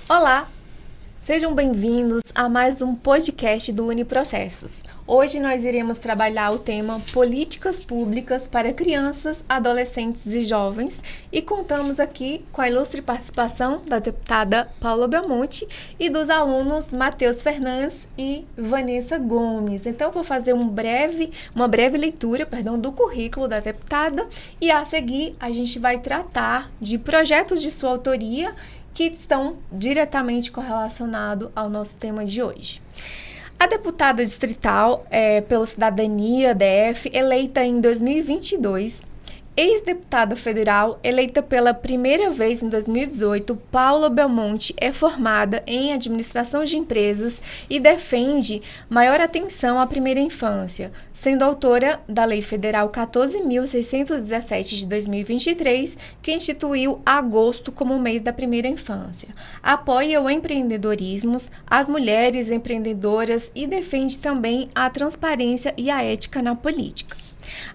Olá, sejam bem-vindos a mais um podcast do Uniprocessos. Hoje nós iremos trabalhar o tema Políticas Públicas para Crianças, Adolescentes e Jovens e contamos aqui com a ilustre participação da deputada Paula Belmonte e dos alunos Matheus Fernandes e Vanessa Gomes. Então eu vou fazer uma breve leitura do currículo da deputada e a seguir a gente vai tratar de projetos de sua autoria que estão diretamente correlacionados ao nosso tema de hoje. A deputada distrital pela Cidadania, DF, eleita em 2022, ex-deputada federal, eleita pela primeira vez em 2018, Paula Belmonte é formada em administração de empresas e defende maior atenção à primeira infância, sendo autora da Lei Federal 14.617 de 2023, que instituiu agosto como mês da primeira infância. Apoia o empreendedorismo, as mulheres empreendedoras e defende também a transparência e a ética na política.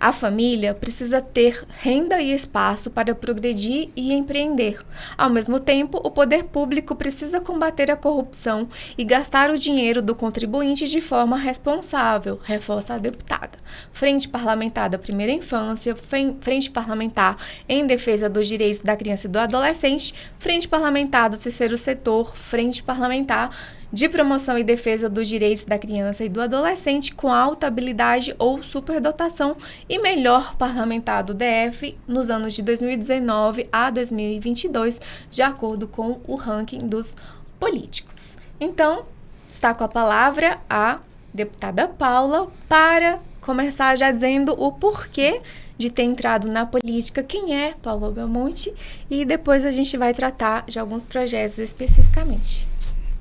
A família precisa ter renda e espaço para progredir e empreender. Ao mesmo tempo, o poder público precisa combater a corrupção e gastar o dinheiro do contribuinte de forma responsável, reforça a deputada. Frente Parlamentar da Primeira Infância, Frente Parlamentar em Defesa dos Direitos da Criança e do Adolescente, Frente Parlamentar do Terceiro Setor, Frente Parlamentar de Promoção e Defesa dos Direitos da Criança e do Adolescente com alta habilidade ou superdotação e melhor parlamentar do DF nos anos de 2019 a 2022, de acordo com o ranking dos políticos. Então, está com a palavra a deputada Paula para começar já dizendo o porquê de ter entrado na política, quem é Paula Belmonte, e depois a gente vai tratar de alguns projetos especificamente.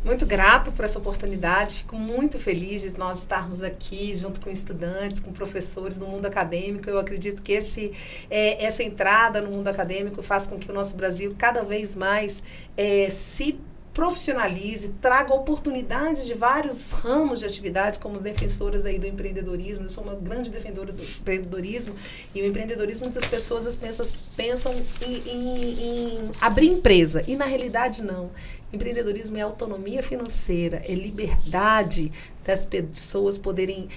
Muito grata por essa oportunidade, fico muito feliz de nós estarmos aqui junto com estudantes, com professores do mundo acadêmico. Eu acredito que essa entrada no mundo acadêmico faz com que o nosso Brasil cada vez mais se profissionalize, traga oportunidades de vários ramos de atividade, como os defensoras aí do empreendedorismo. Eu sou uma grande defensora do empreendedorismo, e o empreendedorismo, muitas pessoas pensam em abrir empresa, e na realidade não. Empreendedorismo é autonomia financeira, é liberdade das pessoas poderem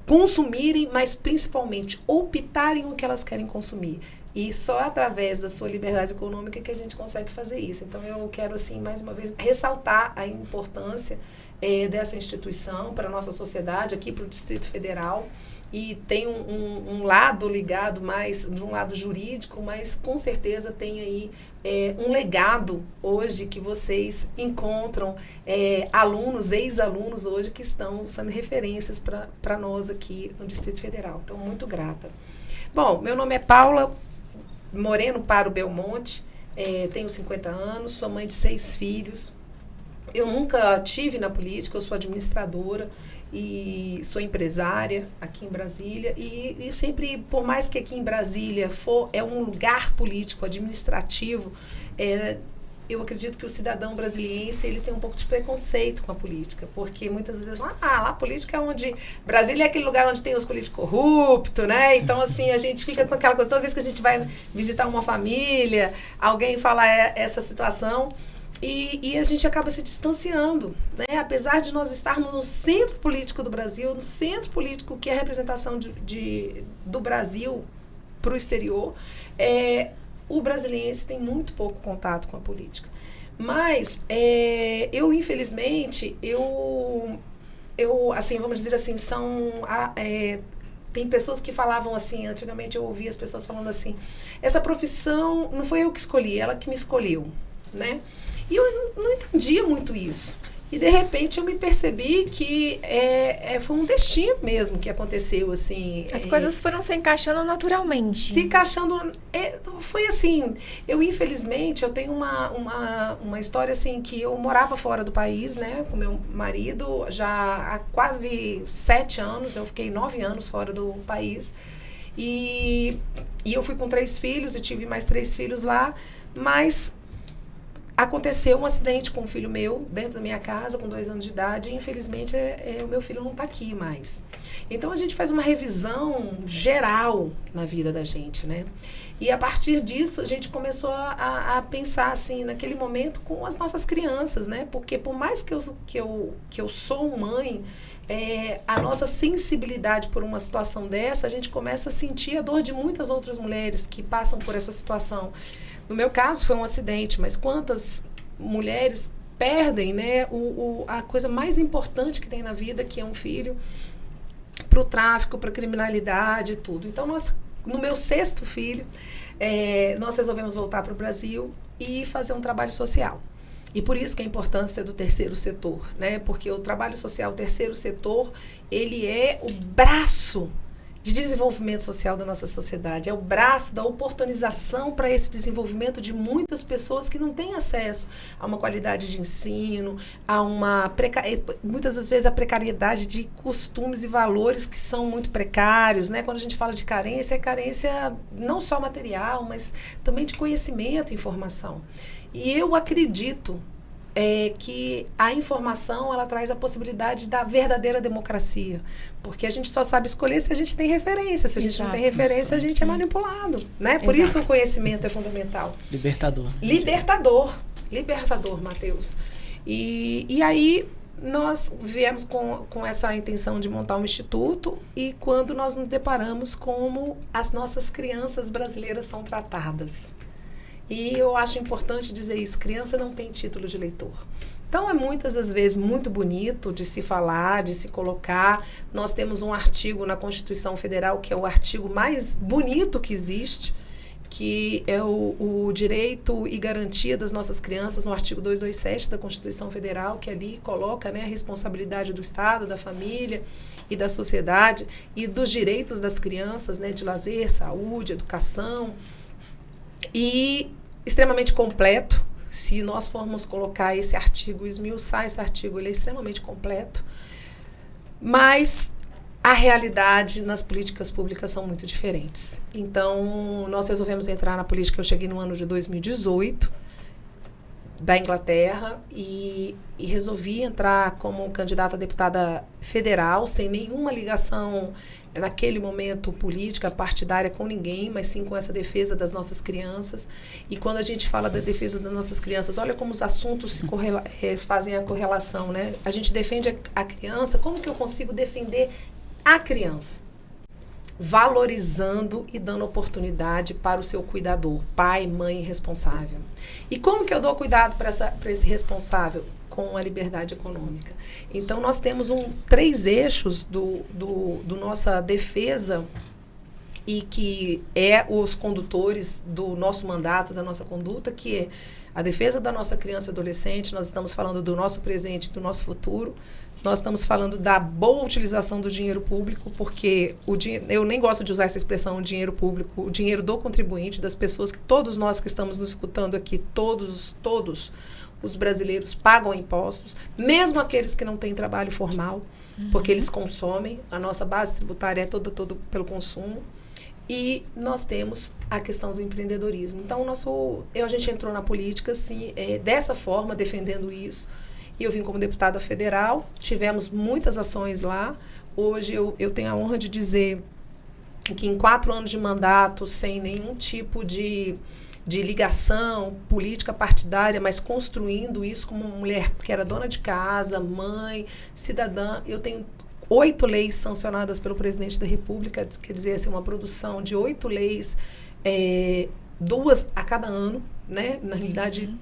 consumirem, mas principalmente optarem o que elas querem consumir. E só através da sua liberdade econômica que a gente consegue fazer isso. Então, eu quero, assim, mais uma vez, ressaltar a importância dessa instituição para a nossa sociedade, aqui para o Distrito Federal. E tem um lado ligado mais de um lado jurídico, mas com certeza tem aí um legado hoje que vocês encontram alunos, ex-alunos hoje que estão sendo referências para nós aqui no Distrito Federal. Então, muito grata. Bom, meu nome é Paula Moreno Paro Belmonte, tenho 50 anos, sou mãe de 6 filhos. Eu nunca tive na política, eu sou administradora e sou empresária aqui em Brasília, e sempre, por mais que aqui em Brasília é um lugar político, administrativo, eu acredito que o cidadão brasiliense ele tem um pouco de preconceito com a política, porque muitas vezes falam, lá a política é onde... Brasília é aquele lugar onde tem os políticos corruptos, né? Então, assim, a gente fica com aquela coisa, toda vez que a gente vai visitar uma família, alguém fala essa situação, e a gente acaba se distanciando, né? Apesar de nós estarmos no centro político do Brasil, no centro político que é a representação do Brasil para o exterior, o brasiliense tem muito pouco contato com a política. Mas, eu, infelizmente, assim, vamos dizer assim, tem pessoas que falavam assim, antigamente eu ouvia as pessoas falando assim, essa profissão não foi eu que escolhi, ela que me escolheu, né? E eu não entendia muito isso. E, de repente, eu me percebi que foi um destino mesmo que aconteceu, assim. As coisas foram se encaixando naturalmente. Se encaixando. Foi assim, infelizmente, eu tenho uma história, assim, que eu morava fora do país, né, com meu marido, já há quase 7 anos, eu fiquei 9 anos fora do país. E eu fui com 3 filhos e tive mais 3 filhos lá, mas aconteceu um acidente com um filho meu dentro da minha casa com 2 anos de idade e infelizmente o meu filho não está aqui mais. Então a gente faz uma revisão geral na vida da gente, né? E a partir disso a gente começou a pensar assim naquele momento com as nossas crianças, né? Porque por mais que eu sou mãe, a nossa sensibilidade por uma situação dessa, a gente começa a sentir a dor de muitas outras mulheres que passam por essa situação. No meu caso foi um acidente, mas quantas mulheres perdem, né, a coisa mais importante que tem na vida, que é um filho, para o tráfico, para a criminalidade e tudo. Então, no meu 6º filho, nós resolvemos voltar para o Brasil e fazer um trabalho social. E por isso que a importância do terceiro setor, né? Porque o trabalho social, o terceiro setor, ele é o braço de desenvolvimento social da nossa sociedade, é o braço da oportunização para esse desenvolvimento de muitas pessoas que não têm acesso a uma qualidade de ensino, a muitas das vezes a precariedade de costumes e valores que são muito precários, né? Quando a gente fala de carência, é carência não só material, mas também de conhecimento e informação. E eu acredito que a informação ela traz a possibilidade da verdadeira democracia, porque a gente só sabe escolher se a gente tem referência, se a gente não tem referência a gente é manipulado, né? Por isso o conhecimento é fundamental. Libertador, Matheus. E aí nós viemos com essa intenção de montar um instituto e quando nós nos deparamos como as nossas crianças brasileiras são tratadas. E eu acho importante dizer isso, criança não tem título de eleitor. Então, é muitas das vezes muito bonito de se falar, de se colocar. Nós temos um artigo na Constituição Federal, que é o artigo mais bonito que existe, que é o direito e garantia das nossas crianças, no artigo 227 da Constituição Federal, que ali coloca, né, a responsabilidade do Estado, da família e da sociedade, e dos direitos das crianças, né, de lazer, saúde, educação. E extremamente completo, se nós formos colocar esse artigo, esmiuçar esse artigo, ele é extremamente completo, mas a realidade nas políticas públicas são muito diferentes. Então, nós resolvemos entrar na política, eu cheguei no ano de 2018, da Inglaterra, e resolvi entrar como candidata a deputada federal, sem nenhuma ligação naquele momento política, partidária com ninguém, mas sim com essa defesa das nossas crianças. E quando a gente fala da defesa das nossas crianças, olha como os assuntos fazem a correlação, né? A gente defende a criança, como que eu consigo defender a criança? Valorizando e dando oportunidade para o seu cuidador, pai, mãe responsável. E como que eu dou cuidado para esse responsável? Com a liberdade econômica. Então, nós temos 3 eixos do nossa defesa e que é os condutores do nosso mandato, da nossa conduta, que é a defesa da nossa criança e adolescente. Nós estamos falando do nosso presente, do nosso futuro. Nós estamos falando da boa utilização do dinheiro público, porque eu nem gosto de usar essa expressão, dinheiro público, o dinheiro do contribuinte, das pessoas que todos nós que estamos nos escutando aqui, todos os brasileiros pagam impostos, mesmo aqueles que não têm trabalho formal, porque eles consomem, a nossa base tributária é toda pelo consumo. E nós temos a questão do empreendedorismo. Então, a gente entrou na política assim, dessa forma, defendendo isso. E eu vim como deputada federal, tivemos muitas ações lá. Hoje eu tenho a honra de dizer que em 4 anos de mandato, sem nenhum tipo de ligação política partidária, mas construindo isso como uma mulher que era dona de casa, mãe, cidadã, eu tenho 8 leis sancionadas pelo presidente da República, quer dizer, assim, uma produção de 8 leis, 2 a cada ano, né? Na realidade,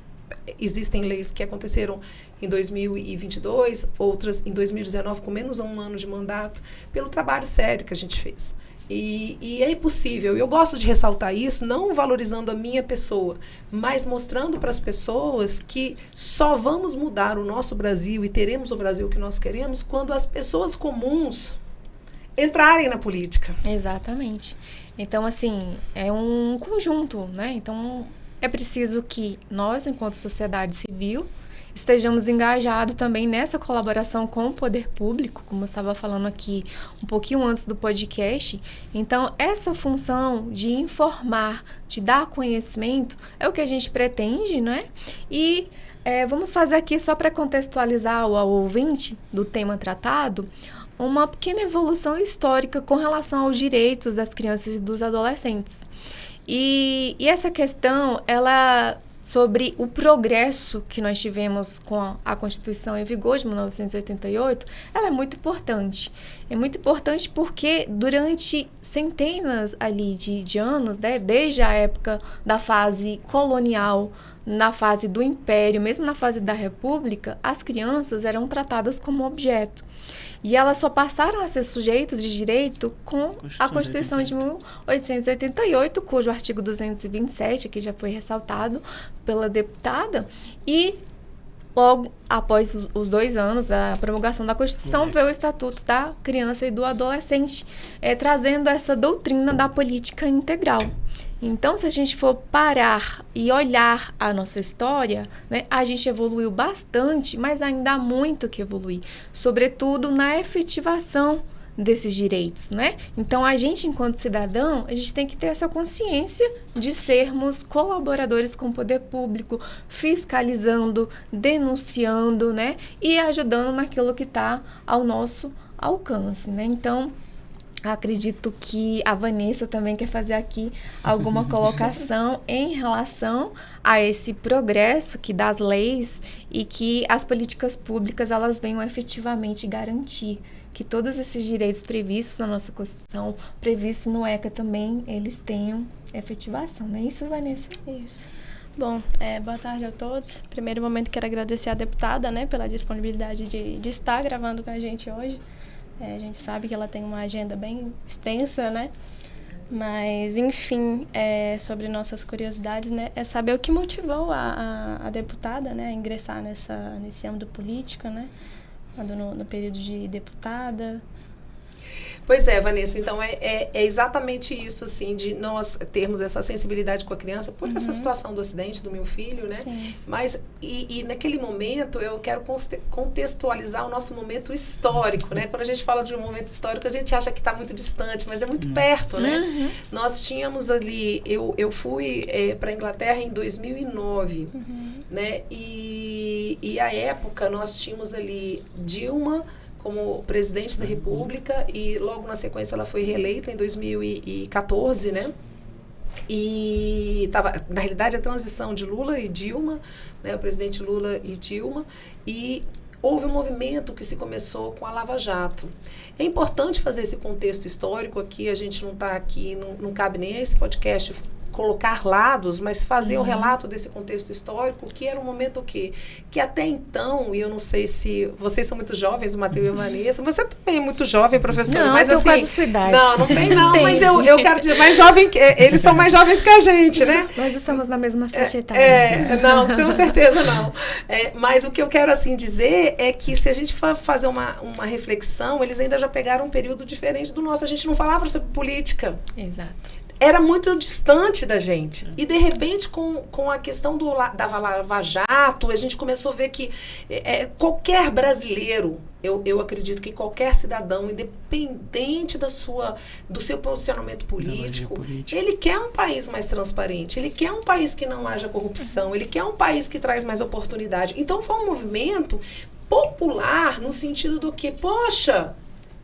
existem leis que aconteceram em 2022, outras em 2019, com menos de um ano de mandato, pelo trabalho sério que a gente fez. E é possível. Eu gosto de ressaltar isso, não valorizando a minha pessoa, mas mostrando para as pessoas que só vamos mudar o nosso Brasil e teremos o Brasil que nós queremos quando as pessoas comuns entrarem na política. Exatamente. Então, assim, é um conjunto, né? Então, é preciso que nós, enquanto sociedade civil, estejamos engajados também nessa colaboração com o poder público, como eu estava falando aqui um pouquinho antes do podcast. Então, essa função de informar, de dar conhecimento, é o que a gente pretende, né? E vamos fazer aqui, só para contextualizar ao ouvinte do tema tratado, uma pequena evolução histórica com relação aos direitos das crianças e dos adolescentes. E essa questão, ela... sobre o progresso que nós tivemos com a Constituição em vigor de 1988, ela é muito importante. É muito importante porque durante centenas ali de anos, né, desde a época da fase colonial, na fase do Império, mesmo na fase da República, as crianças eram tratadas como objeto. E elas só passaram a ser sujeitos de direito com a Constituição de 1888, cujo artigo 227, que já foi ressaltado pela deputada, e logo após os 2 anos da promulgação da Constituição, veio o Estatuto da Criança e do Adolescente, trazendo essa doutrina da política integral. Então, se a gente for parar e olhar a nossa história, né, a gente evoluiu bastante, mas ainda há muito que evoluir, sobretudo na efetivação desses direitos, né? Então, a gente, enquanto cidadão, a gente tem que ter essa consciência de sermos colaboradores com o poder público, fiscalizando, denunciando, né, e ajudando naquilo que está ao nosso alcance, né? Então, acredito que a Vanessa também quer fazer aqui alguma colocação em relação a esse progresso que das leis e que as políticas públicas elas venham efetivamente garantir que todos esses direitos previstos na nossa Constituição, previstos no ECA também, eles tenham efetivação. Não é isso, Vanessa? Isso. Bom, boa tarde a todos. Primeiro momento, quero agradecer à deputada, né, pela disponibilidade de estar gravando com a gente hoje. A gente sabe que ela tem uma agenda bem extensa, né? Mas, enfim, sobre nossas curiosidades, né? É saber o que motivou a deputada, né, a ingressar nesse âmbito político, né? Quando no período de deputada. Pois é, Vanessa, então é exatamente isso, assim, de nós termos essa sensibilidade com a criança por essa situação do acidente do meu filho, né? Sim. Mas, e naquele momento, eu quero contextualizar o nosso momento histórico, né? Quando a gente fala de um momento histórico, a gente acha que está muito distante, mas é muito perto, né? Nós tínhamos ali, eu fui para a Inglaterra em 2009, né? E à época, nós tínhamos ali Dilma como presidente da República e logo na sequência ela foi reeleita em 2014, né? E estava, na realidade, a transição de Lula e Dilma, né? O presidente Lula e Dilma, e houve um movimento que se começou com a Lava Jato. É importante fazer esse contexto histórico aqui, a gente não está aqui, não cabe nem a esse podcast colocar lados, mas fazer o relato desse contexto histórico, que era um momento o quê? Que até então, e eu não sei se vocês são muito jovens, o Matheus e a Vanessa, você também é muito jovem, professora, não, mas assim... quase sua idade. Não tem não, mas eu quero dizer, mais jovem, eles são mais jovens que a gente, né? Nós estamos na mesma faixa etária. Não, com certeza não. Mas o que eu quero, assim, dizer é que se a gente for fazer uma reflexão, eles ainda já pegaram um período diferente do nosso, a gente não falava sobre política. Exato. Era muito distante da gente. E, de repente, com a questão da Lava Jato, a gente começou a ver que qualquer brasileiro, eu acredito que qualquer cidadão, independente do seu posicionamento político, ele quer um país mais transparente, ele quer um país que não haja corrupção, ele quer um país que traz mais oportunidade. Então, foi um movimento popular no sentido do que, poxa,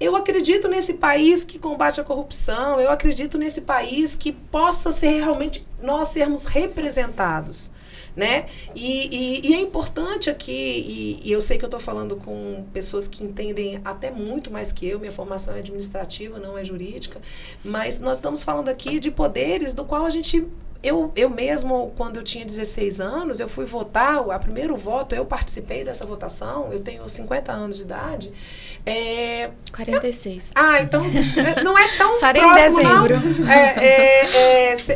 eu acredito nesse país que combate a corrupção, eu acredito nesse país que possa ser realmente nós sermos representados, né? E é importante aqui, e eu sei que eu estou falando com pessoas que entendem até muito mais que eu, minha formação é administrativa, não é jurídica, mas nós estamos falando aqui de poderes do qual a gente eu mesmo, quando eu tinha 16 anos, eu fui votar, o primeiro voto, eu participei dessa votação, eu tenho 50 anos de idade. 46. Então não é tão Farei próximo, em dezembro.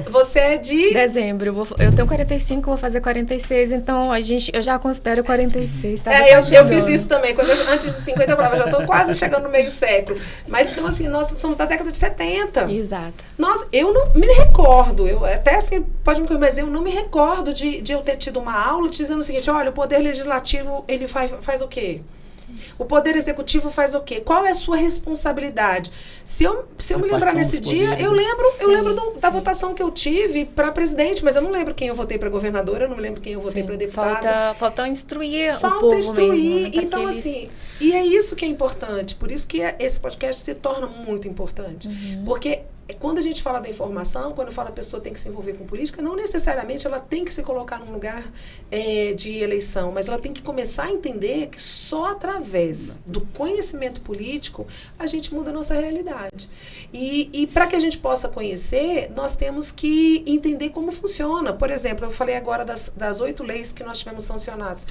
Não. Você é de... Dezembro. Eu tenho 45, vou fazer 46, então eu já considero 46. Tá Eu fiz isso também. Antes de 50, eu falava, já estou quase chegando no meio século. Mas, então, assim, nós somos da década de 70. Exato. Eu não me recordo, até assim, pode me conhecer, mas eu não me recordo de eu ter tido uma aula dizendo o seguinte, olha, o Poder Legislativo, ele faz o quê? O Poder Executivo faz o quê? Qual é a sua responsabilidade? Se eu me lembrar nesse dia, eu lembro da votação que eu tive para presidente, mas eu não lembro quem eu votei para governadora, eu não me lembro quem eu votei para deputada. Falta instruir o povo mesmo. Né? Então, assim, e é isso que é importante, por isso que esse podcast se torna muito importante. Porque quando a gente fala da informação, quando fala a pessoa tem que se envolver com política, não necessariamente ela tem que se colocar num lugar de eleição, mas ela tem que começar a entender que só através do conhecimento político a gente muda a nossa realidade. E para que a gente possa conhecer, nós temos que entender como funciona. Por exemplo, eu falei agora das 8 leis que nós tivemos sancionadas.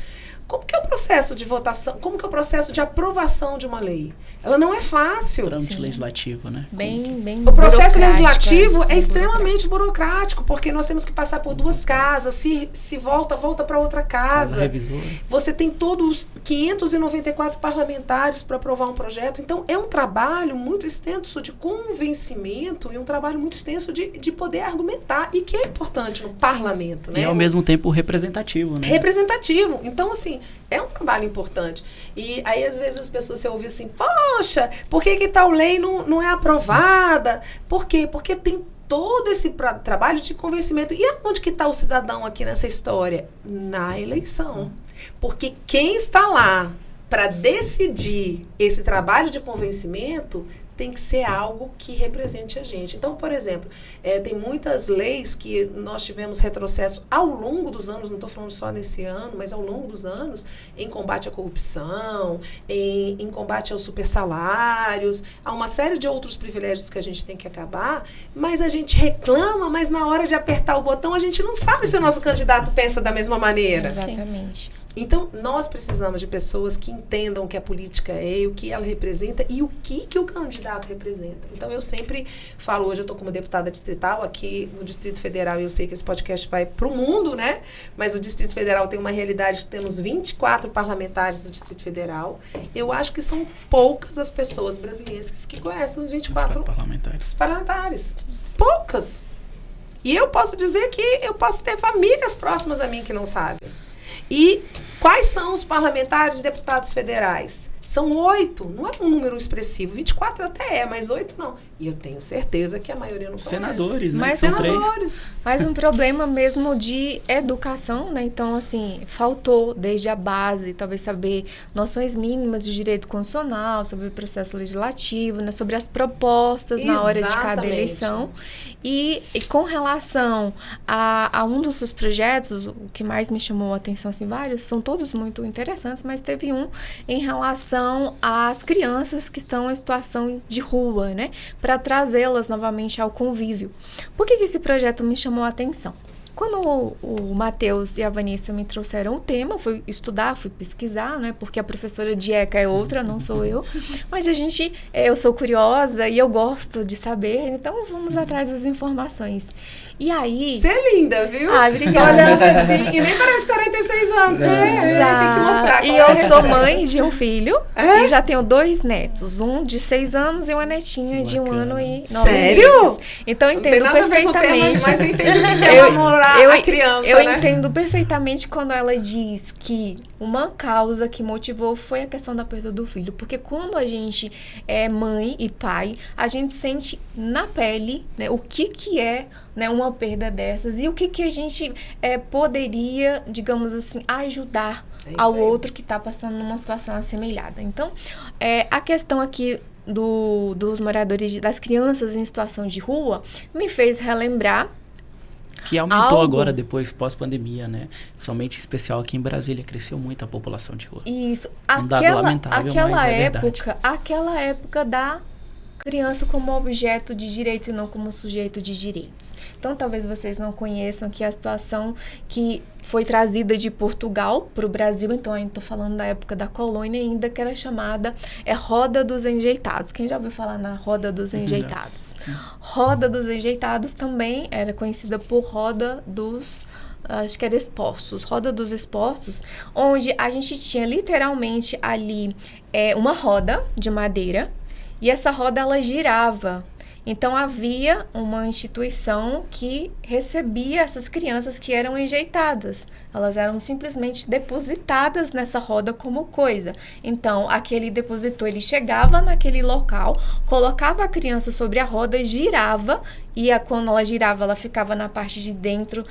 Como que é o processo de votação? Como que é o processo de aprovação de uma lei? Ela não é fácil. Trâmite legislativo, né? Bem o processo legislativo é extremamente burocrático, porque nós temos que passar por 2 casas. Se volta para outra casa. Revisor. Você tem todos 594 parlamentares para aprovar um projeto. Então, é um trabalho muito extenso de convencimento e um trabalho muito extenso de poder argumentar. E que é importante no parlamento, né? E, ao mesmo tempo, representativo, né? Representativo. Então, assim, é um trabalho importante. E aí, às vezes, as pessoas se ouvem assim, poxa, por que tal lei não é aprovada? Por quê? Porque tem todo esse trabalho de convencimento. E onde que está o cidadão aqui nessa história? Na eleição. Porque quem está lá para decidir esse trabalho de convencimento tem que ser algo que represente a gente. Então, por exemplo, tem muitas leis que nós tivemos retrocesso ao longo dos anos, não estou falando só nesse ano, mas ao longo dos anos, em combate à corrupção, em combate aos supersalários, há uma série de outros privilégios que a gente tem que acabar, mas a gente reclama, mas na hora de apertar o botão, a gente não sabe se o nosso candidato pensa da mesma maneira. Exatamente. Então, nós precisamos de pessoas que entendam o que a política é, o que ela representa e o que o candidato representa. Então, eu sempre falo, hoje eu estou como deputada distrital aqui no Distrito Federal, e eu sei que esse podcast vai para o mundo, né? Mas o Distrito Federal tem uma realidade, temos 24 parlamentares do Distrito Federal. Eu acho que são poucas as pessoas brasileiras que conhecem os 24 parlamentares. Poucas. E eu posso dizer que eu posso ter famílias próximas a mim que não sabem. E quais são os parlamentares e deputados federais? São 8, não é um número expressivo. 24 até mas 8 não. E eu tenho certeza que a maioria não conhece. Senadores, né? Mas são senadores. 3. Mas um problema mesmo de educação, né? Então, assim, faltou desde a base, talvez saber noções mínimas de direito constitucional, sobre o processo legislativo, né? Sobre as propostas na hora de cada eleição. E com relação a um dos seus projetos, o que mais me chamou a atenção, assim, vários, são todos muito interessantes, mas teve um em relação às crianças que estão em situação de rua, né? Para trazê-las novamente ao convívio. Por que esse projeto me chamou a atenção? Quando o Matheus e a Vanessa me trouxeram o tema, fui estudar, fui pesquisar, né? Porque a professora de ECA é outra, não sou eu. Mas eu sou curiosa e eu gosto de saber, então vamos atrás das informações. E aí... Você é linda, viu? Ah, obrigada. Olhando assim, e nem parece 46 anos, né? Já. Tem que mostrar. E eu sou mãe de um filho e já tenho 2 netos, um de 6 anos e uma netinha de 1 ano e 9 Sério? meses. Então eu Não tem entendo nada a ver com o tema, perfeitamente. mas eu entendo o que é namorar a criança, eu né? entendo perfeitamente quando ela diz que uma causa que motivou foi a questão da perda do filho. Porque quando a gente é mãe e pai, a gente sente na pele, né, o que é, né, uma perda dessas e o que a gente poderia, digamos assim, ajudar ao outro que está passando numa situação assemelhada. Então, a questão aqui dos moradores, das crianças em situação de rua, me fez relembrar que aumentou agora, depois, pós-pandemia, né? Somente especial aqui em Brasília, cresceu muito a população de rua. Isso. Um dado lamentável, mas é verdade. Aquela época da criança como objeto de direito e não como sujeito de direitos. Então, talvez vocês não conheçam que a situação que foi trazida de Portugal para o Brasil, então eu estou falando da época da colônia ainda, que era chamada Roda dos Enjeitados. Quem já ouviu falar na Roda dos Enjeitados? Roda dos Enjeitados também era conhecida por Roda dos... acho que era Expostos, Roda dos Expostos, onde a gente tinha literalmente ali uma roda de madeira, e essa roda ela girava. Então havia uma instituição que recebia essas crianças que eram enjeitadas. Elas eram simplesmente depositadas nessa roda como coisa. Então aquele depositor, ele chegava naquele local, colocava a criança sobre a roda, girava, e quando ela girava, ela ficava na parte de dentro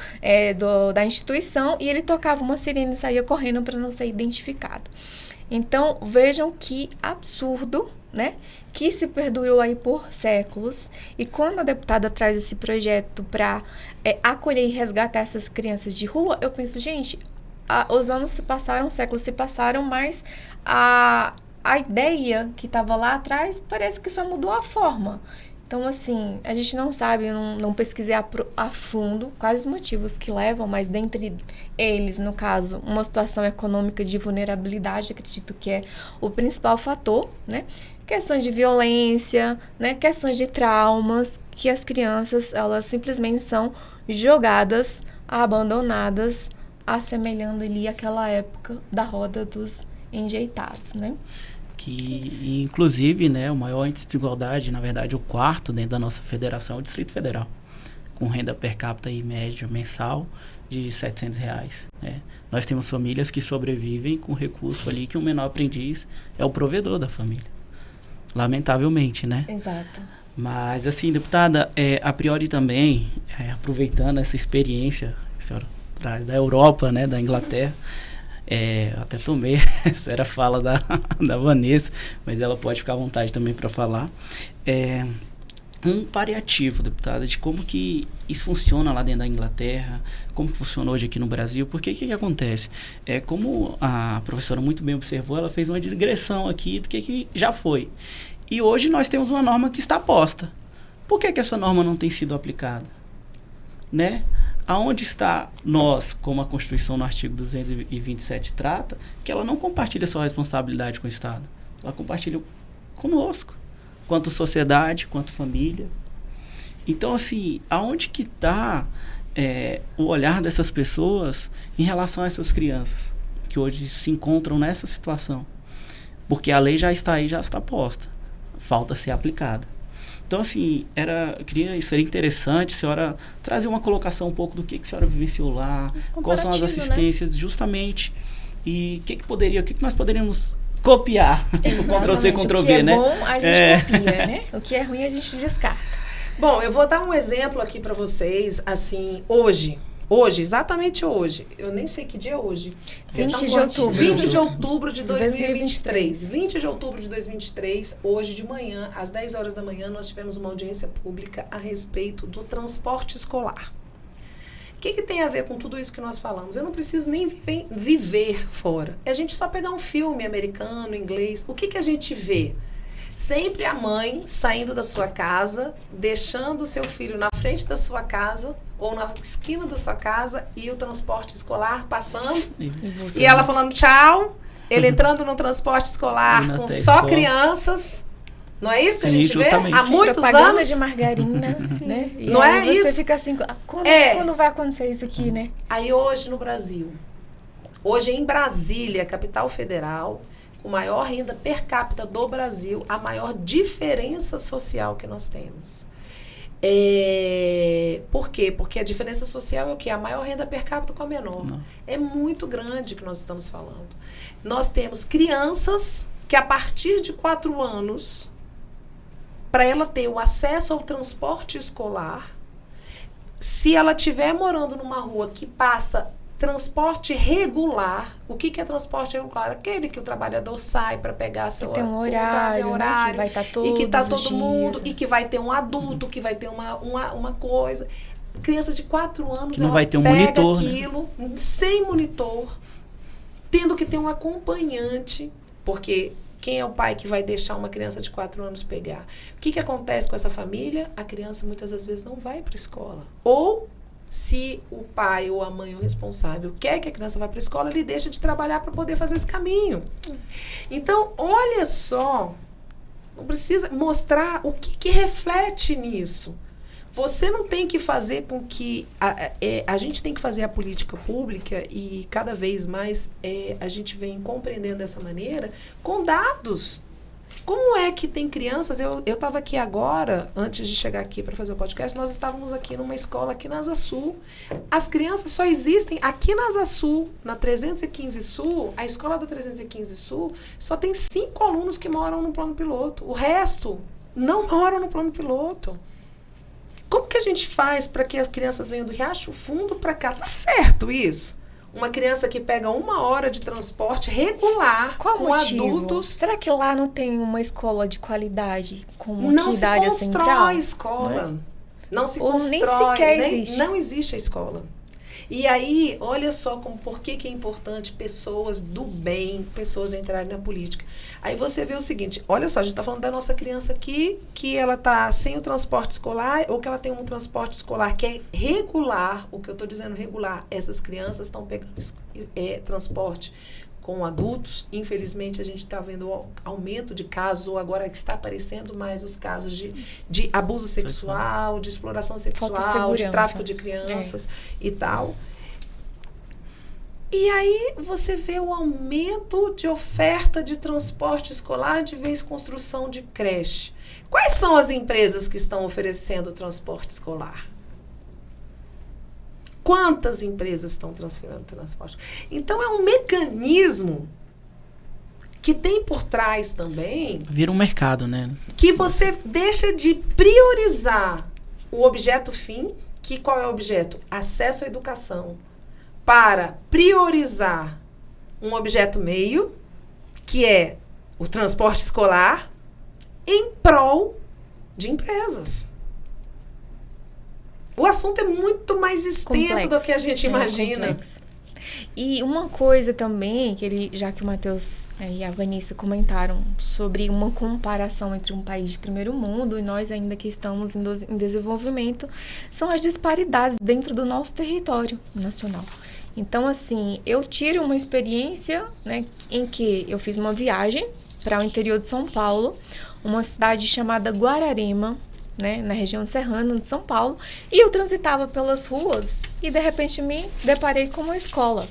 da instituição, e ele tocava uma sirene e saía correndo para não ser identificado. Então vejam que absurdo, né? Que se perdurou aí por séculos, e quando a deputada traz esse projeto para acolher e resgatar essas crianças de rua, eu penso, gente, os anos se passaram, os séculos se passaram, mas a ideia que estava lá atrás parece que só mudou a forma. Então, assim, a gente não sabe, eu não pesquisei a fundo quais os motivos que levam, mas dentre eles, no caso, uma situação econômica de vulnerabilidade, acredito que é o principal fator, né? Questões de violência, né? Questões de traumas, que as crianças, elas simplesmente são jogadas, abandonadas, assemelhando ali aquela época da Roda dos Enjeitados, né? Que, inclusive, né, o maior índice de desigualdade, na verdade, o quarto dentro da nossa federação é o Distrito Federal, com renda per capita aí, média mensal de R$700, né? Nós temos famílias que sobrevivem com recurso ali que um menor aprendiz é o provedor da família. Lamentavelmente, né? Exato. Mas, assim, deputada, a priori também, aproveitando essa experiência, a senhora traz da Europa, né, da Inglaterra, até tomei, essa era a fala da Vanessa, mas ela pode ficar à vontade também para falar. Um paliativo, deputada, de como que isso funciona lá dentro da Inglaterra, como que funciona hoje aqui no Brasil, porque o que acontece? Como a professora muito bem observou, ela fez uma digressão aqui do que já foi. E hoje nós temos uma norma que está posta. Por que essa norma não tem sido aplicada? Né? Aonde está nós, como a Constituição no artigo 227 trata, que ela não compartilha sua responsabilidade com o Estado. Ela compartilha conosco, quanto sociedade, quanto família. Então, assim, aonde que está o olhar dessas pessoas em relação a essas crianças que hoje se encontram nessa situação? Porque a lei já está aí, já está posta. Falta ser aplicada. Então, assim, seria interessante a senhora trazer uma colocação um pouco do que a senhora vivenciou lá, quais são as assistências, né? Justamente, e o que nós poderíamos copiar, Ctrl+C, Ctrl+V, né? O que é bom, a gente copia, né? O que é ruim, a gente descarta. Bom, eu vou dar um exemplo aqui para vocês, assim, hoje, exatamente hoje, eu nem sei que dia é hoje. 20 de outubro. 20 de outubro de 2023. 20 de outubro de 2023, hoje de manhã, às 10 horas da manhã, nós tivemos uma audiência pública a respeito do transporte escolar. O que tem a ver com tudo isso que nós falamos? Eu não preciso nem viver fora. É a gente só pegar um filme americano, inglês. O que a gente vê? Sempre a mãe saindo da sua casa, deixando o seu filho na frente da sua casa ou na esquina da sua casa, e o transporte escolar passando e ela falando tchau, ele entrando no transporte escolar com só crianças. Não é isso que a gente vê há muitos anos? De margarina, né? E não é isso? Você fica assim, quando vai acontecer isso aqui, né? Aí hoje no Brasil, hoje em Brasília, capital federal, com maior renda per capita do Brasil, a maior diferença social que nós temos. Por quê? Porque a diferença social é o quê? A maior renda per capita com a menor. Não. É muito grande que nós estamos falando. Nós temos crianças que a partir de 4 anos, para ela ter o acesso ao transporte escolar, se ela estiver morando numa rua que passa transporte regular. O que é transporte regular? Aquele que o trabalhador sai para pegar seu tem um horário, né? Que vai estar e que está todo mundo, e que vai ter um adulto, que vai ter uma coisa. Criança de 4 anos, que não vai ter um pega monitor, aquilo, né? Sem monitor, tendo que ter um acompanhante, porque Quem é o pai que vai deixar uma criança de 4 anos pegar? O que acontece com essa família? A criança muitas das vezes não vai para a escola. Ou, se o pai ou a mãe, o responsável, quer que a criança vá para a escola, ele deixa de trabalhar para poder fazer esse caminho. Então, olha só, não precisa mostrar o que reflete nisso. Você não tem que fazer com que... A gente tem que fazer a política pública e cada vez mais a gente vem compreendendo dessa maneira com dados. Como é que tem crianças... Eu estava aqui agora, antes de chegar aqui para fazer o podcast, nós estávamos aqui numa escola aqui na Asa Sul. As crianças só existem aqui na Asa Sul, na 315 Sul, a escola da 315 Sul, só tem 5 alunos que moram no plano piloto. O resto não moram no plano piloto. Como que a gente faz para que as crianças venham do Riacho Fundo para cá? Tá certo isso? Uma criança que pega 1 hora de transporte regular Qual com motivo? adultos... Será que lá não tem uma escola de qualidade como não aqui se da área constrói central? escola. Não se Ou constrói. nem sequer existe. Não existe a escola. E aí, olha só por que é importante pessoas do bem, pessoas entrarem na política. Aí você vê o seguinte, olha só, a gente está falando da nossa criança aqui, que ela está sem o transporte escolar, ou que ela tem um transporte escolar que é regular. O que eu estou dizendo regular, essas crianças estão pegando transporte com adultos. Infelizmente, a gente está vendo aumento de casos, ou agora está aparecendo mais os casos de abuso sexual, de exploração sexual, de tráfico de crianças e tal. E aí você vê o aumento de oferta de transporte escolar, de vez construção de creche. Quais são as empresas que estão oferecendo transporte escolar? Quantas empresas estão transferindo transporte? Então, é um mecanismo que tem por trás também... Vira um mercado, né? Que você deixa de priorizar o objeto fim, que qual é o objeto? Acesso à educação, para priorizar um objeto meio, que é o transporte escolar, em prol de empresas. O assunto é muito mais extenso do que a gente imagina. E uma coisa também, já que o Matheus e a Vanessa comentaram sobre uma comparação entre um país de primeiro mundo e nós ainda que estamos em desenvolvimento, são as disparidades dentro do nosso território nacional. Então, assim, eu tiro uma experiência, né, em que eu fiz uma viagem para o interior de São Paulo, uma cidade chamada Guararema, né, na região serrana de São Paulo, e eu transitava pelas ruas e, de repente, me deparei com uma escola.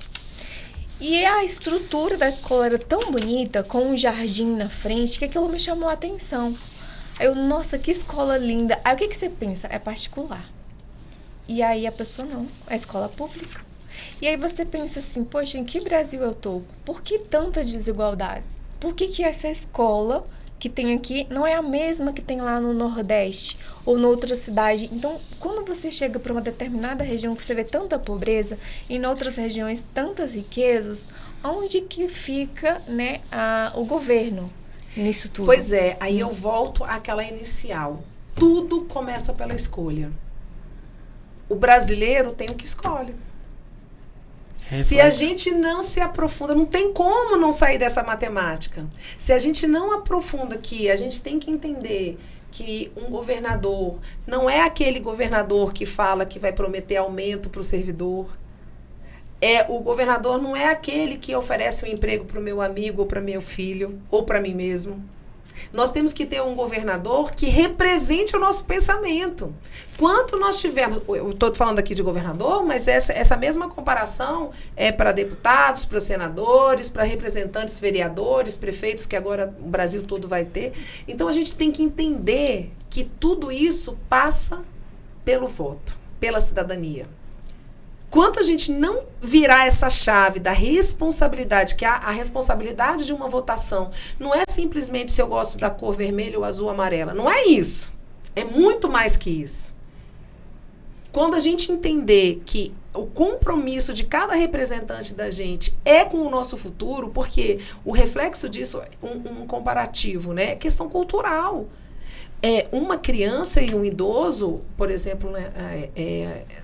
E a estrutura da escola era tão bonita, com um jardim na frente, que aquilo me chamou a atenção. Aí eu, nossa, que escola linda. Aí o que você pensa? É particular. E aí a pessoa não, é escola pública. E aí você pensa assim, poxa, em que Brasil eu tô? Por que tantas desigualdades? Por que essa escola que tem aqui não é a mesma que tem lá no Nordeste ou noutra cidade? Então, quando você chega para uma determinada região que você vê tanta pobreza, e em outras regiões tantas riquezas, onde que fica, né, o governo nisso tudo? Pois é, aí eu volto àquela inicial. Tudo começa pela escolha. O brasileiro tem o que escolhe. Se a gente não se aprofunda, não tem como não sair dessa matemática. Se a gente não aprofunda que a gente tem que entender que um governador não é aquele governador que fala que vai prometer aumento para o servidor. O governador não é aquele que oferece um emprego para o meu amigo ou para meu filho ou para mim mesmo. Nós temos que ter um governador que represente o nosso pensamento. Quanto nós tivermos... Eu estou falando aqui de governador, mas essa mesma comparação é para deputados, para senadores, para representantes, vereadores, prefeitos, que agora o Brasil todo vai ter. Então, a gente tem que entender que tudo isso passa pelo voto, pela cidadania. Quanto a gente não virar essa chave da responsabilidade, que a responsabilidade de uma votação não é simplesmente se eu gosto da cor vermelha ou azul ou amarela. Não é isso. É muito mais que isso. Quando a gente entender que o compromisso de cada representante da gente é com o nosso futuro, porque o reflexo disso é um comparativo, né? É questão cultural. Uma criança e um idoso, por exemplo, né,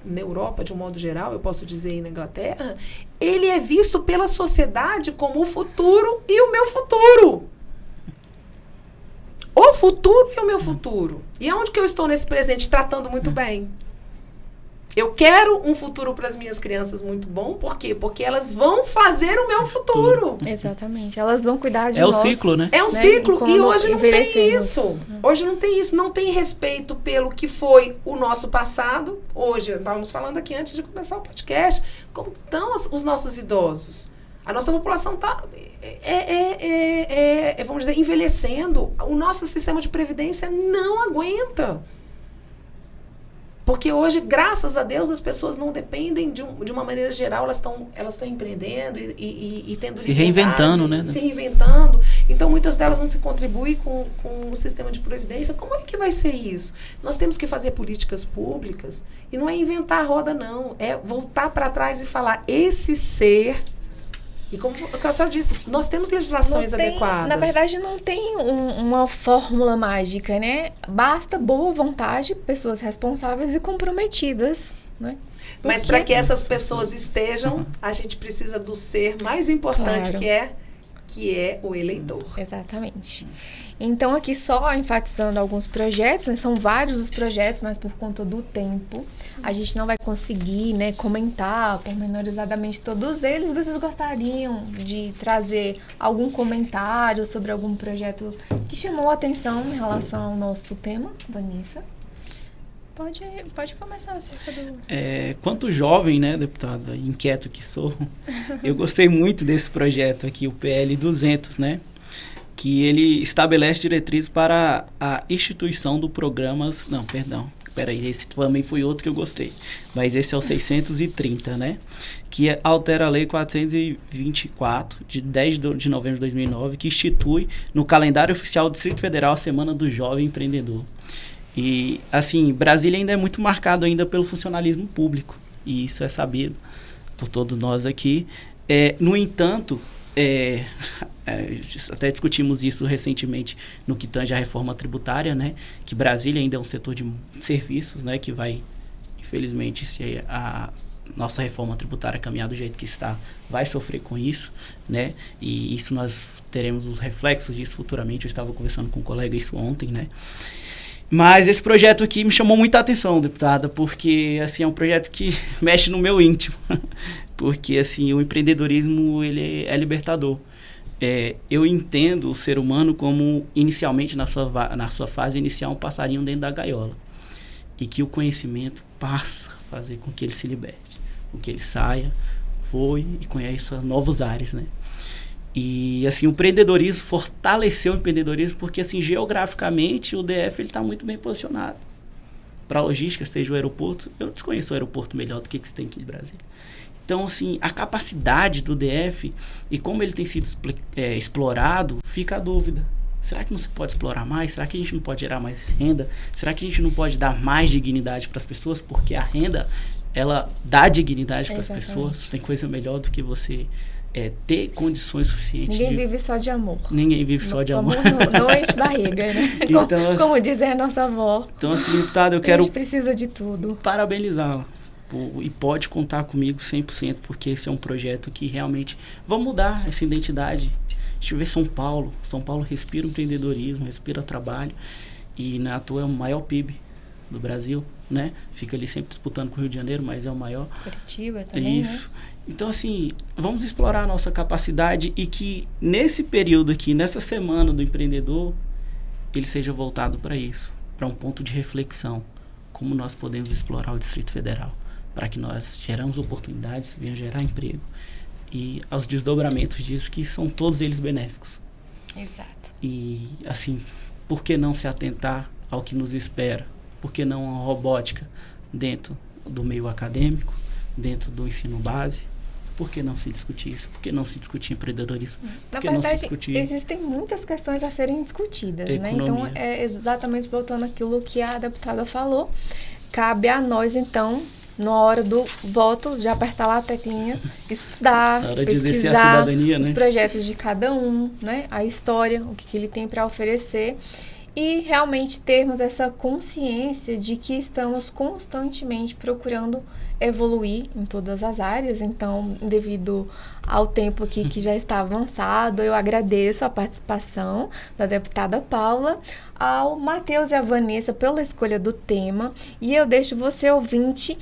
na Europa, de um modo geral, eu posso dizer aí na Inglaterra, ele é visto pela sociedade como o futuro e o meu futuro. futuro e o meu futuro. E aonde que eu estou nesse presente tratando muito bem? Eu quero um futuro para as minhas crianças muito bom. Por quê? Porque elas vão fazer o meu futuro. Exatamente. Elas vão cuidar de nós. nós. É o ciclo, né? É um ciclo. E hoje não tem isso. Hoje não tem isso. Não tem respeito pelo que foi o nosso passado. Hoje, estávamos falando aqui antes de começar o podcast, como estão os nossos idosos. A nossa população está, vamos dizer, envelhecendo. O nosso sistema de previdência não aguenta. Porque hoje, graças a Deus, as pessoas não dependem de uma maneira geral, elas estão empreendendo e tendo se reinventando, né? Se reinventando. Então, muitas delas não se contribuem com o sistema de previdência. Como é que vai ser isso? Nós temos que fazer políticas públicas e não é inventar a roda, não. É voltar para trás e falar, esse ser... E como a senhora disse, nós temos legislações adequadas. Na verdade, não tem uma fórmula mágica, né? Basta boa vontade, pessoas responsáveis e comprometidas, né? Mas para que essas pessoas estejam, a gente precisa do ser mais importante, claro, que é o eleitor. Exatamente. Então, aqui só enfatizando alguns projetos, né? São vários os projetos, mas por conta do tempo, a gente não vai conseguir, né, comentar pormenorizadamente todos eles. Vocês gostariam de trazer algum comentário sobre algum projeto que chamou a atenção em relação ao nosso tema, Vanessa? Pode começar acerca do... Quanto jovem, né, deputada, inquieto que sou, eu gostei muito desse projeto aqui, o PL 200, né, que ele estabelece diretrizes para a instituição do programas... Não, perdão, peraí, esse também foi outro que eu gostei, mas esse é o 630, né, que altera a Lei 424, de 10 de novembro de 2009, que institui no calendário oficial do Distrito Federal a Semana do Jovem Empreendedor. E, assim, Brasília ainda é muito marcado ainda pelo funcionalismo público, e isso é sabido por todos nós aqui. No entanto, até discutimos isso recentemente no que tange a reforma tributária, né, que Brasília ainda é um setor de serviços, né, que vai, infelizmente, se a nossa reforma tributária caminhar do jeito que está, vai sofrer com isso, né, e isso nós teremos os reflexos disso futuramente. Eu estava conversando com um colega isso ontem, né. Mas esse projeto aqui me chamou muita atenção, deputada, porque, assim, é um projeto que mexe no meu íntimo, porque, assim, o empreendedorismo, ele é libertador. Eu entendo o ser humano como, inicialmente, na sua fase inicial, um passarinho dentro da gaiola, e que o conhecimento passa a fazer com que ele se liberte, com que ele saia, voe e conheça novos ares, né? E, assim, o empreendedorismo, fortaleceu o empreendedorismo porque, assim, geograficamente, o DF está muito bem posicionado. Para a logística, seja o aeroporto, eu desconheço o aeroporto melhor do que você tem aqui de Brasília. Então, assim, a capacidade do DF e como ele tem sido explorado, fica a dúvida. Será que não se pode explorar mais? Será que a gente não pode gerar mais renda? Será que a gente não pode dar mais dignidade para as pessoas? Porque a renda, ela dá dignidade para as pessoas. Tem coisa melhor do que você... ter condições suficientes. Ninguém vive só de amor. Ninguém vive só de amor. Não enche barriga, né? Então, como diz a nossa avó. Então, assim, deputado, eu quero... A gente precisa de tudo. Parabenizá-la. E pode contar comigo 100%, porque esse é um projeto que realmente... Vamos mudar essa identidade. Deixa eu ver São Paulo. São Paulo respira empreendedorismo, respira trabalho. E na toa é o maior PIB do Brasil, né? Fica ali sempre disputando com o Rio de Janeiro, mas é o maior. Curitiba também, isso. Né? Então, assim, vamos explorar a nossa capacidade e que nesse período aqui, nessa semana do empreendedor, ele seja voltado para isso, para um ponto de reflexão. Como nós podemos explorar o Distrito Federal, para que nós geramos oportunidades, venham gerar emprego. E aos desdobramentos disso, que são todos eles benéficos. Exato. E, assim, por que não se atentar ao que nos espera? Por que não a robótica dentro do meio acadêmico, dentro do ensino base? Por que não se discutir isso? Por que não se discutir empreendedorismo? Na verdade, existem muitas questões a serem discutidas, né? Então, exatamente voltando àquilo que a deputada falou, cabe a nós, então, na hora do voto, já apertar lá a teclinha, estudar, pesquisar cidadania, os né? projetos de cada um, né? A história, o que ele tem para oferecer e realmente termos essa consciência de que estamos constantemente procurando evoluir em todas as áreas. Então, devido ao tempo aqui que já está avançado, eu agradeço a participação da deputada Paula, ao Matheus e a Vanessa pela escolha do tema, e eu deixo você, ouvinte,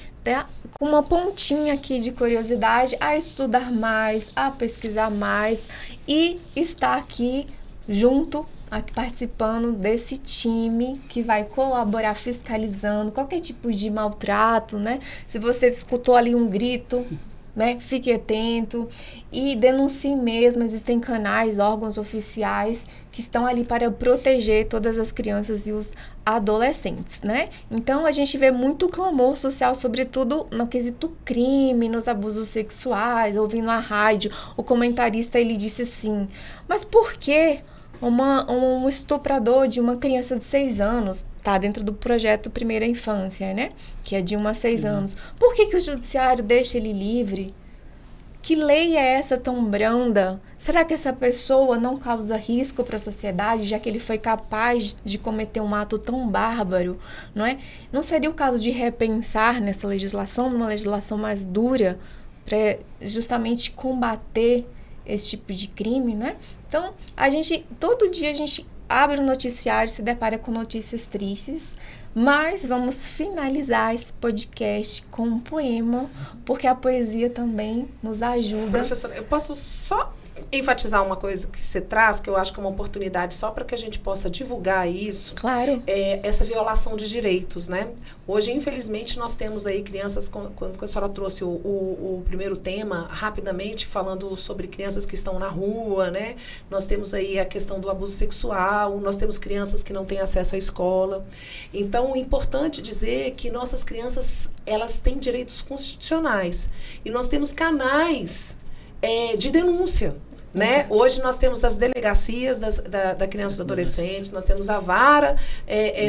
com uma pontinha aqui de curiosidade, a estudar mais, a pesquisar mais e estar aqui junto, aqui participando desse time que vai colaborar fiscalizando qualquer tipo de maltrato, né? Se você escutou ali um grito, né, fique atento e denuncie mesmo. Existem canais, órgãos oficiais que estão ali para proteger todas as crianças e os adolescentes, né? Então, a gente vê muito clamor social, sobretudo no quesito crime, nos abusos sexuais. Ouvindo a rádio, o comentarista, ele disse assim, mas por que um estuprador de uma criança de 6 anos, tá dentro do projeto Primeira Infância, né? Que é de 1 a 6 anos. Por que o judiciário deixa ele livre? Que lei é essa tão branda? Será que essa pessoa não causa risco para a sociedade, já que ele foi capaz de cometer um ato tão bárbaro, não é? Não seria o caso de repensar nessa legislação, numa legislação mais dura, para justamente combater esse tipo de crime, né? Então, todo dia a gente abre o noticiário, se depara com notícias tristes, mas vamos finalizar esse podcast com um poema, porque a poesia também nos ajuda. Professora, eu posso só enfatizar uma coisa que você traz, que eu acho que é uma oportunidade só para que a gente possa divulgar isso. Claro. Essa violação de direitos, né? Hoje, infelizmente, nós temos aí crianças, quando a senhora trouxe o primeiro tema, rapidamente, falando sobre crianças que estão na rua, né? Nós temos aí a questão do abuso sexual, nós temos crianças que não têm acesso à escola. Então, é importante dizer que nossas crianças, elas têm direitos constitucionais. E nós temos canais de denúncia, né? Hoje nós temos as delegacias da criança e do adolescente, nós temos a vara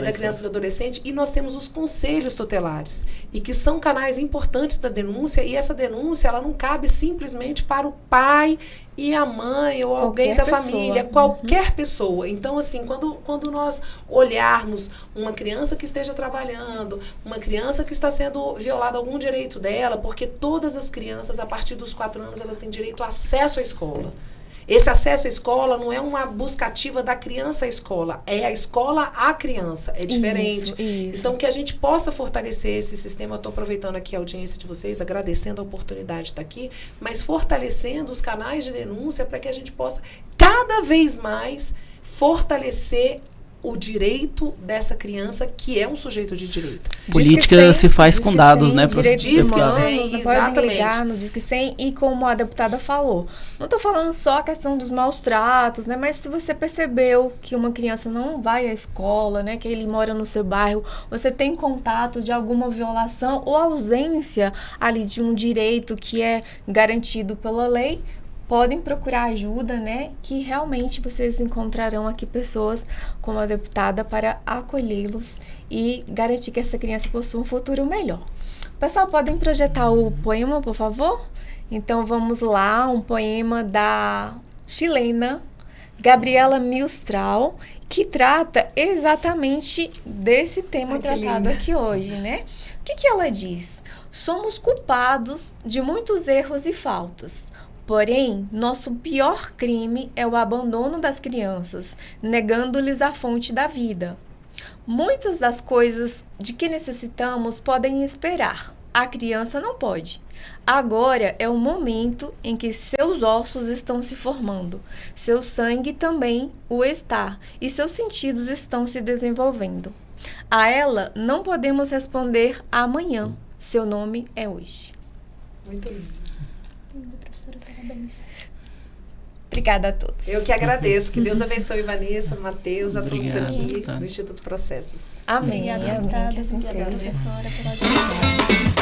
da criança e do adolescente e nós temos os conselhos tutelares, e que são canais importantes da denúncia, e essa denúncia ela não cabe simplesmente para o pai e a mãe ou alguém da família, qualquer pessoa. Então, assim, quando nós olharmos uma criança que esteja trabalhando, uma criança que está sendo violada algum direito dela, porque todas as crianças, a partir dos 4 anos, elas têm direito ao acesso à escola. Esse acesso à escola não é uma busca ativa da criança à escola, é a escola à criança, é diferente. Isso. Então, que a gente possa fortalecer esse sistema. Eu estou aproveitando aqui a audiência de vocês, agradecendo a oportunidade de estar aqui, mas fortalecendo os canais de denúncia para que a gente possa cada vez mais fortalecer o direito dessa criança, que é um sujeito de direito. Política se faz com dados, né? Direitos humanos, exatamente. Podem ligar no Disque 100, e como a deputada falou, não estou falando só a questão dos maus tratos, né? Mas se você percebeu que uma criança não vai à escola, né? Que ele mora no seu bairro, você tem contato de alguma violação ou ausência ali de um direito que é garantido pela lei, podem procurar ajuda, né? Que realmente vocês encontrarão aqui pessoas como a deputada para acolhê-los e garantir que essa criança possua um futuro melhor. Pessoal, podem projetar o poema, por favor? Então, vamos lá, um poema da chilena Gabriela Mistral, que trata exatamente desse tema tratado aqui hoje, né? O que ela diz? Somos culpados de muitos erros e faltas. Porém, nosso pior crime é o abandono das crianças, negando-lhes a fonte da vida. Muitas das coisas de que necessitamos podem esperar. A criança não pode. Agora é o momento em que seus ossos estão se formando, seu sangue também o está, e seus sentidos estão se desenvolvendo. A ela não podemos responder amanhã. Seu nome é hoje. Muito lindo. Professora, parabéns. Obrigada a todos. Eu que agradeço. Que Deus abençoe Vanessa, Matheus, a todos Obrigado, aqui tá. do Instituto Processos. Amém. Obrigada, Amém. deputada. Que assim Obrigada, seja. professora, pela ajuda.